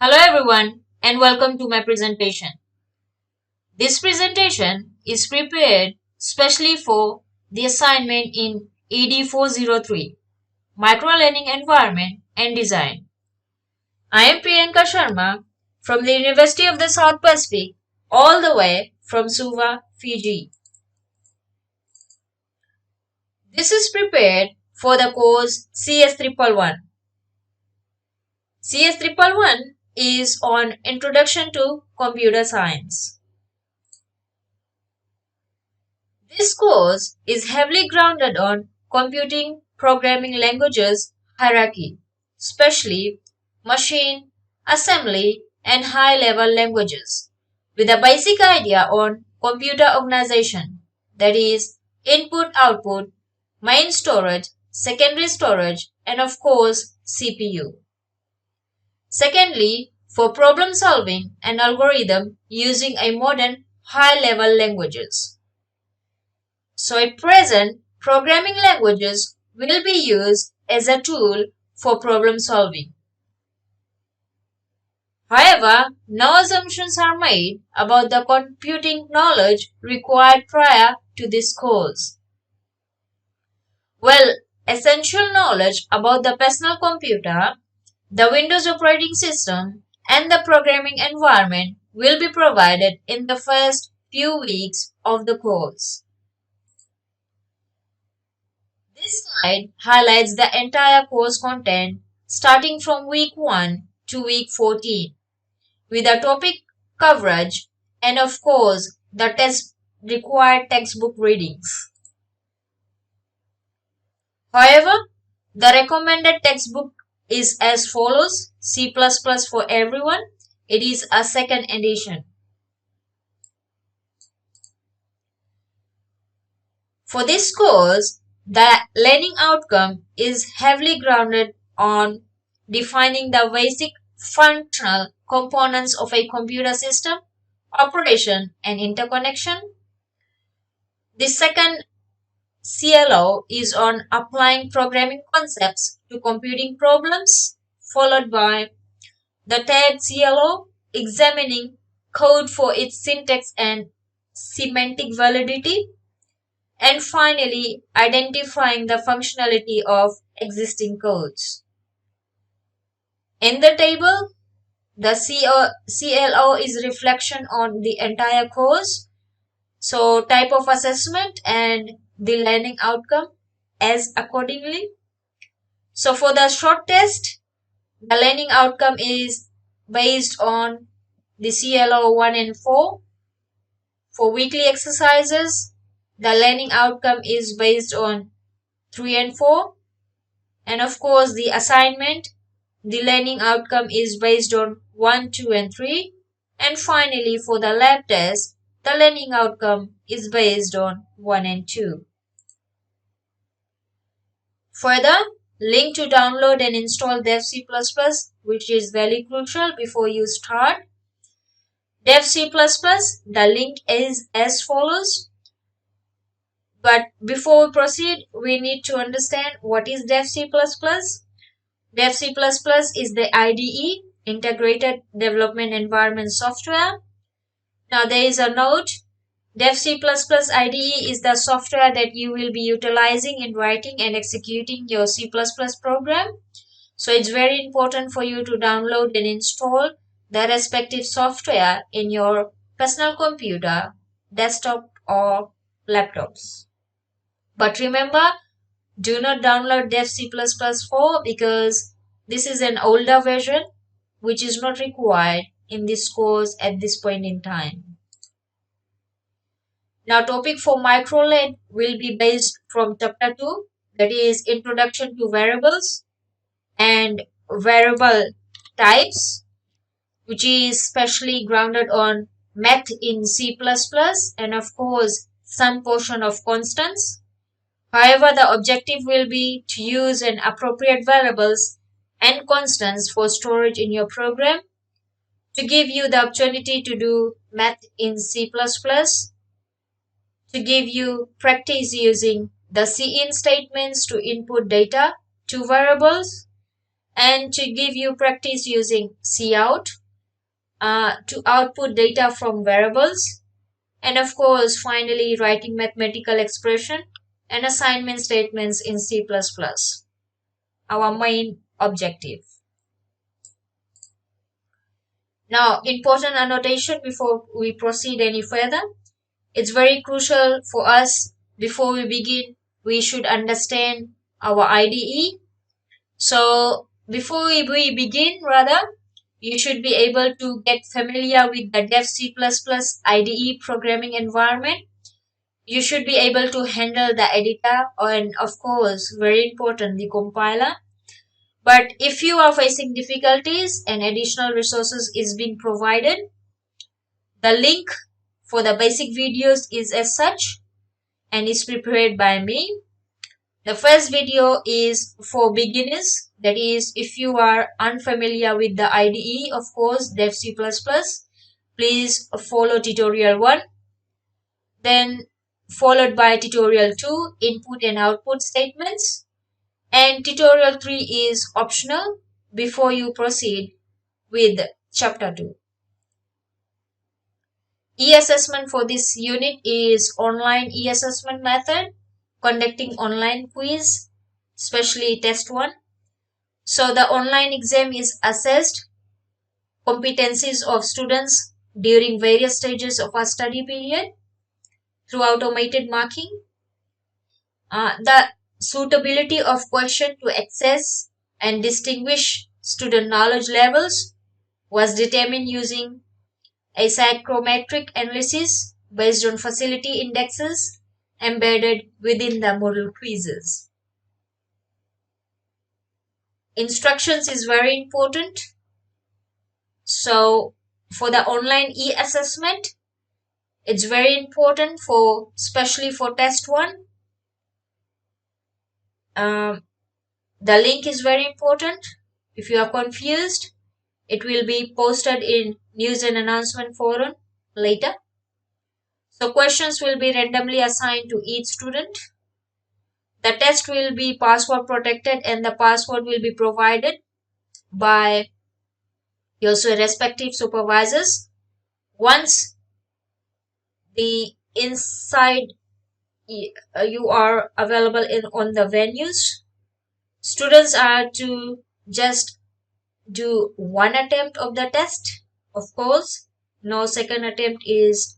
Hello everyone and welcome to my presentation. This presentation is prepared specially for the assignment in ED403 Micro Learning Environment and Design. I am Priyanka Sharma from the University of the South Pacific all the way from Suva, Fiji. This is prepared for the course CS111. CS111 is on Introduction to Computer Science. This course is heavily grounded on computing programming languages hierarchy, especially machine, assembly, and high-level languages, with a basic idea on computer organization, that is, input-output, main storage, secondary storage, and of course, CPU. Secondly, for problem solving and algorithm using a modern high-level languages. So at present, programming languages will be used as a tool for problem solving. However, no assumptions are made about the computing knowledge required prior to this course. Well, essential knowledge about the personal computer, the Windows operating system, and the programming environment will be provided in the first few weeks of the course. This slide highlights the entire course content starting from week 1 to week 14 with a topic coverage and of course the required textbook readings. However, the recommended textbook is as follows: C++ for everyone. It is a second edition. For this course, the learning outcome is heavily grounded on defining the basic functional components of a computer system, operation, and interconnection. The second CLO is on applying programming concepts to computing problems, followed by the third CLO examining code for its syntax and semantic validity, and finally identifying the functionality of existing codes. In the table, the CLO is reflection on the entire course, so type of assessment and the learning outcome as accordingly. So for the short test, the learning outcome is based on the CLO 1 and 4. For weekly exercises, the learning outcome is based on 3 and 4. And of course, the assignment, the learning outcome is based on 1, 2, and 3. And finally, for the lab test, the learning outcome is based on 1 and 2. Further, link to download and install Dev C++, which is very crucial before you start. Dev C++, the link is as follows. But before we proceed, we need to understand what is Dev C++. Dev C++ is the IDE, Integrated Development Environment Software. Now there is a note. Dev C++ IDE is the software that you will be utilizing in writing and executing your C++ program. So it's very important for you to download and install the respective software in your personal computer, desktop, or laptops. But remember, do not download Dev C++ 4 because this is an older version which is not required in this course at this point in time. Now, topic for microLED will be based from chapter 2, that is Introduction to Variables and Variable Types, which is specially grounded on math in C++ and of course some portion of constants. However, the objective will be to use an appropriate variables and constants for storage in your program to give you the opportunity to do math in C++, to give you practice using the cin statements to input data to variables, and to give you practice using cout to output data from variables, and of course finally writing mathematical expression and assignment statements in C++, our main objective. Now, important annotation before we proceed any further. It's very crucial for us before we begin, we should understand our IDE. So before we begin, you should be able to get familiar with the Dev C++ IDE programming environment. You should be able to handle the editor and of course, very important, the compiler. But if you are facing difficulties and additional resources is being provided, the link for the basic videos is as such and is prepared by me. The first video is for beginners, that is if you are unfamiliar with the IDE, of course Dev C++, please follow tutorial 1, then followed by tutorial 2, input and output statements, and tutorial 3 is optional before you proceed with chapter 2. E-assessment for this unit is online e-assessment method, conducting online quiz, especially test 1. So the online exam is assessed competencies of students during various stages of a study period through automated marking. The suitability of question to access and distinguish student knowledge levels was determined using a psychrometric analysis based on facility indexes embedded within the model quizzes. Instructions is very important. So for the online e-assessment, it's very important for, especially for test 1. The link is very important. If you are confused, it will be posted in news and announcement forum later. So questions will be randomly assigned to each student. The test will be password protected and the password will be provided by your respective supervisors. Once the inside you are available on the venues, students are to just do one attempt of the test. Of course, no second attempt is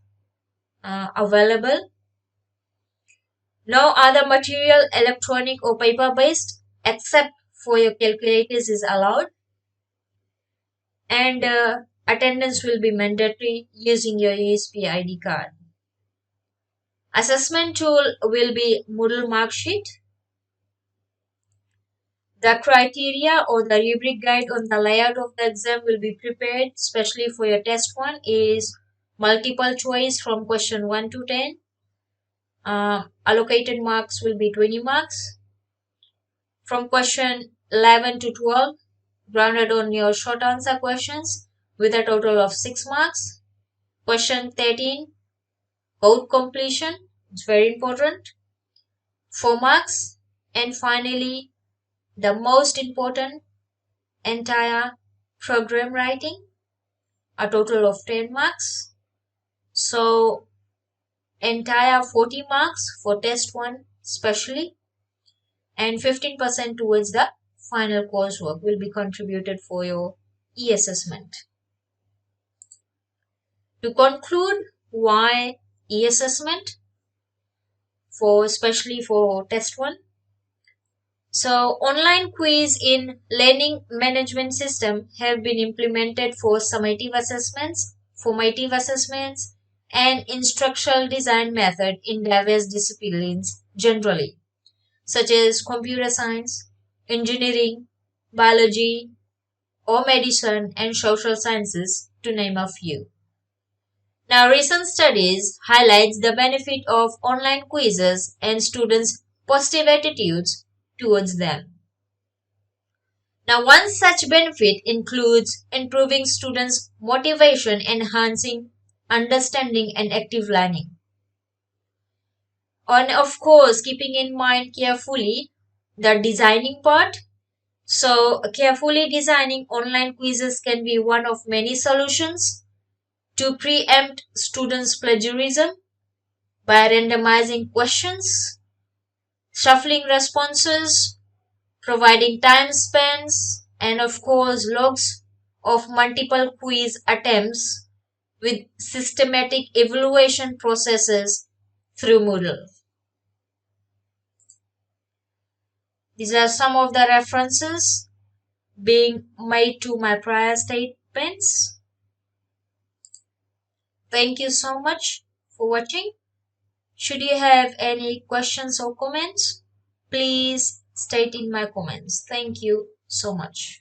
available. No other material, electronic or paper based, except for your calculators is allowed. And attendance will be mandatory using your USB ID card. Assessment tool will be Moodle Marksheet. The criteria or the rubric guide on the layout of the exam will be prepared, especially for your test 1, is multiple choice from question 1 to 10. Allocated marks will be 20 marks. From question 11 to 12, grounded on your short answer questions with a total of 6 marks. Question 13, code completion, it's very important, 4 marks. And finally, the most important, entire program writing, a total of 10 marks. So entire 40 marks for test 1 especially, and 15% towards the final coursework will be contributed for your e-assessment. To conclude, why e-assessment for especially for test 1? So online quiz in learning management system have been implemented for summative assessments, formative assessments, and instructional design method in diverse disciplines generally, such as computer science, engineering, biology, or medicine and social sciences, to name a few. Now, recent studies highlights the benefit of online quizzes and students' positive attitudes towards them. Now, one such benefit includes improving students' motivation, enhancing understanding and active learning. And of course, keeping in mind carefully the designing part. So, carefully designing online quizzes can be one of many solutions to preempt students' plagiarism by randomizing questions, shuffling responses, providing time spans, and of course, logs of multiple quiz attempts with systematic evaluation processes through Moodle. These are some of the references being made to my prior statements. Thank you so much for watching. Should you have any questions or comments, please state in my comments. Thank you so much.